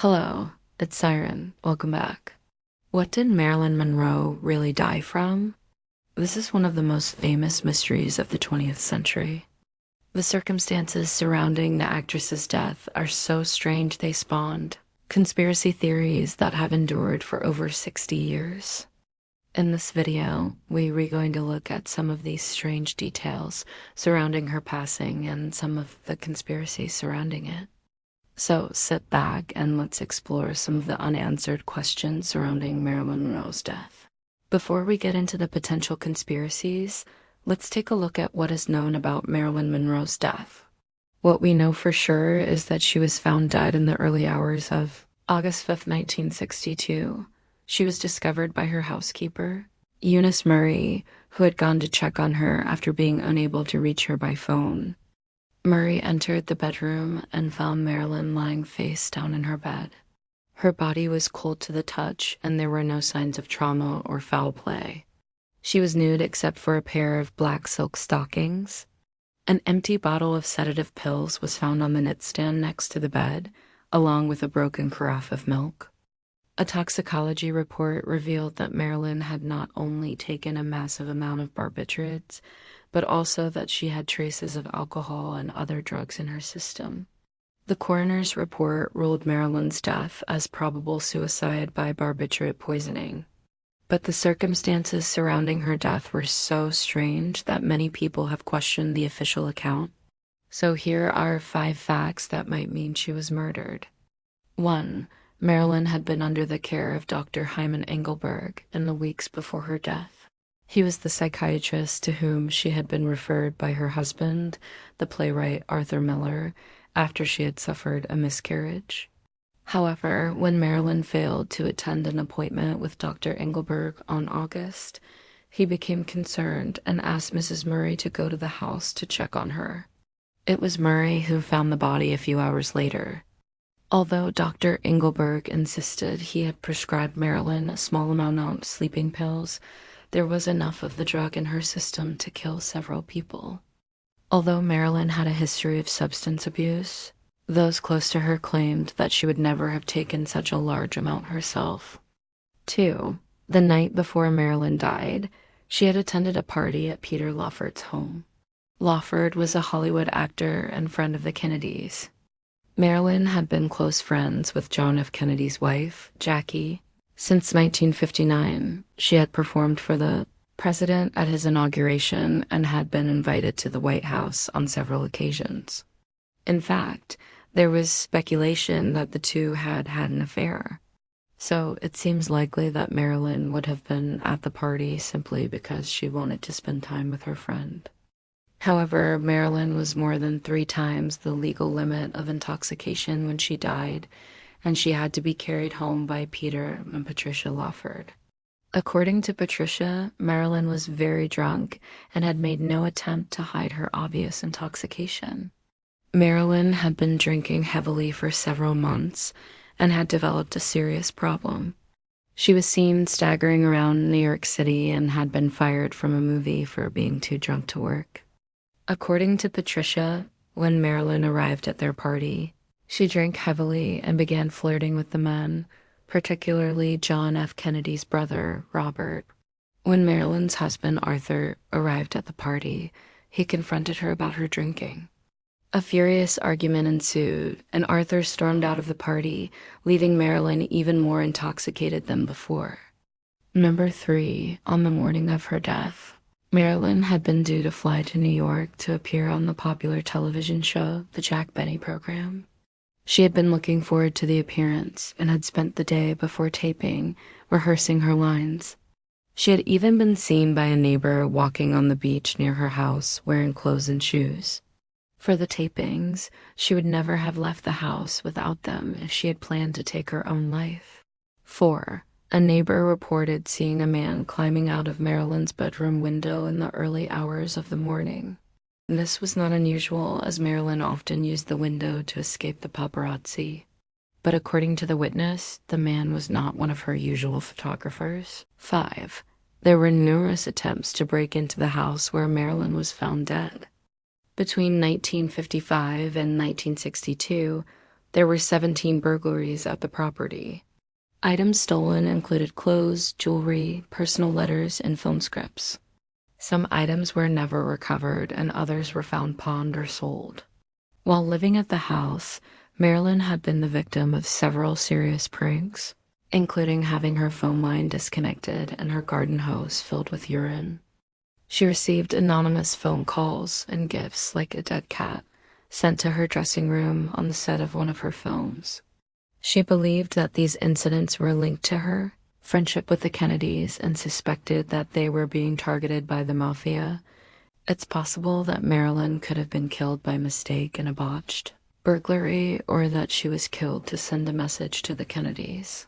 Hello, it's Siren. Welcome back. What did Marilyn Monroe really die from? This is one of the most famous mysteries of the 20th century. The circumstances surrounding the actress's death are so strange they spawned conspiracy theories that have endured for over 60 years. In this video, we're going to look at some of these strange details surrounding her passing and some of the conspiracies surrounding it. So sit back and let's explore some of the unanswered questions surrounding Marilyn Monroe's death. Before we get into the potential conspiracies, let's take a look at what is known about Marilyn Monroe's death. What we know for sure is that she was found dead in the early hours of August 5th, 1962. She was discovered by her housekeeper, Eunice Murray, who had gone to check on her after being unable to reach her by phone. Murray entered the bedroom and found Marilyn lying face down in her bed. Her body was cold to the touch, and there were no signs of trauma or foul play. She was nude except for a pair of black silk stockings. An empty bottle of sedative pills was found on the nightstand next to the bed, along with a broken carafe of milk. A toxicology report revealed that Marilyn had not only taken a massive amount of barbiturates, but also that she had traces of alcohol and other drugs in her system. The coroner's report ruled Marilyn's death as probable suicide by barbiturate poisoning. But the circumstances surrounding her death were so strange that many people have questioned the official account. So here are 5 facts that might mean she was murdered. 1. Marilyn had been under the care of Dr. Hyman Engelberg in the weeks before her death. He was the psychiatrist to whom she had been referred by her husband, the playwright Arthur Miller, after she had suffered a miscarriage. However, when Marilyn failed to attend an appointment with Dr. Engelberg on August, he became concerned and asked Mrs. Murray to go to the house to check on her. It was Murray who found the body a few hours later. Although Dr. Engelberg insisted he had prescribed Marilyn a small amount of sleeping pills, there was enough of the drug in her system to kill several people. Although Marilyn had a history of substance abuse, those close to her claimed that she would never have taken such a large amount herself. 2. The night before Marilyn died, she had attended a party at Peter Lawford's home. Lawford was a Hollywood actor and friend of the Kennedys. Marilyn had been close friends with John F. Kennedy's wife, Jackie. Since 1959, she had performed for the president at his inauguration and had been invited to the White House on several occasions. In fact, there was speculation that the two had had an affair. So it seems likely that Marilyn would have been at the party simply because she wanted to spend time with her friend. However, Marilyn was more than 3 times the legal limit of intoxication when she died, and she had to be carried home by Peter and Patricia Lawford. According to Patricia, Marilyn was very drunk and had made no attempt to hide her obvious intoxication. Marilyn had been drinking heavily for several months and had developed a serious problem. She was seen staggering around New York City and had been fired from a movie for being too drunk to work. According to Patricia, when Marilyn arrived at their party, she drank heavily and began flirting with the men, particularly John F. Kennedy's brother, Robert. When Marilyn's husband, Arthur, arrived at the party, he confronted her about her drinking. A furious argument ensued, and Arthur stormed out of the party, leaving Marilyn even more intoxicated than before. Number 3, on the morning of her death, Marilyn had been due to fly to New York to appear on the popular television show, The Jack Benny Program. She had been looking forward to the appearance and had spent the day before taping rehearsing her lines. She had even been seen by a neighbor walking on the beach near her house wearing clothes and shoes. For the tapings, she would never have left the house without them if she had planned to take her own life. 4. A neighbor reported seeing a man climbing out of Marilyn's bedroom window in the early hours of the morning. This was not unusual, as Marilyn often used the window to escape the paparazzi. But according to the witness, the man was not one of her usual photographers. 5. There were numerous attempts to break into the house where Marilyn was found dead. Between 1955 and 1962, There were 17 burglaries at the property. Items stolen included clothes, jewelry, personal letters, and film scripts. Some items were never recovered, and others were found pawned or sold. While living at the house, Marilyn had been the victim of several serious pranks, including having her phone line disconnected and her garden hose filled with urine. She received anonymous phone calls and gifts like a dead cat sent to her dressing room on the set of one of her films. She believed that these incidents were linked to her friendship with the Kennedys and suspected that they were being targeted by the mafia. It's possible that Marilyn could have been killed by mistake in a botched burglary, or that she was killed to send a message to the Kennedys.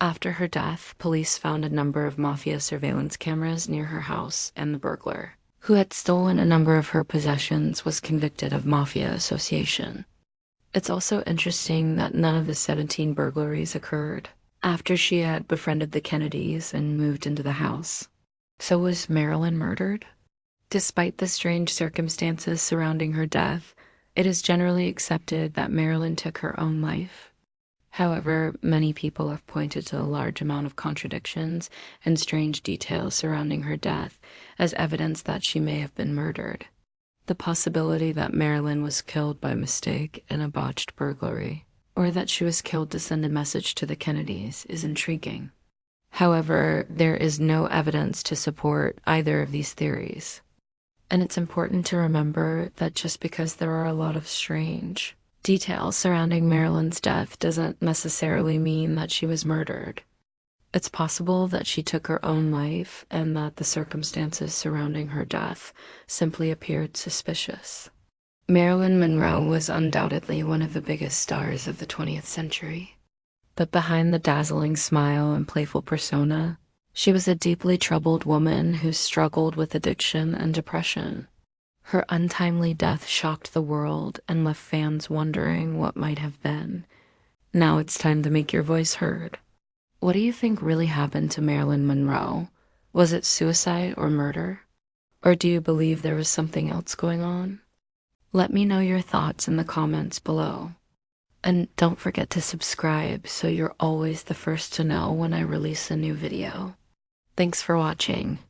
After her death, police found a number of mafia surveillance cameras near her house, and the burglar, who had stolen a number of her possessions, was convicted of mafia association. It's also interesting that none of the 17 burglaries occurred after she had befriended the Kennedys and moved into the house. So was Marilyn murdered? Despite the strange circumstances surrounding her death, it is generally accepted that Marilyn took her own life. However, many people have pointed to a large amount of contradictions and strange details surrounding her death as evidence that she may have been murdered. The possibility that Marilyn was killed by mistake in a botched burglary, or that she was killed to send a message to the Kennedys, is intriguing. However, there is no evidence to support either of these theories. And it's important to remember that just because there are a lot of strange details surrounding Marilyn's death doesn't necessarily mean that she was murdered. It's possible that she took her own life and that the circumstances surrounding her death simply appeared suspicious. Marilyn Monroe was undoubtedly one of the biggest stars of the 20th century. But behind the dazzling smile and playful persona, she was a deeply troubled woman who struggled with addiction and depression. Her untimely death shocked the world and left fans wondering what might have been. Now it's time to make your voice heard. What do you think really happened to Marilyn Monroe? Was it suicide or murder? Or do you believe there was something else going on? Let me know your thoughts in the comments below. And don't forget to subscribe so you're always the first to know when I release a new video. Thanks for watching.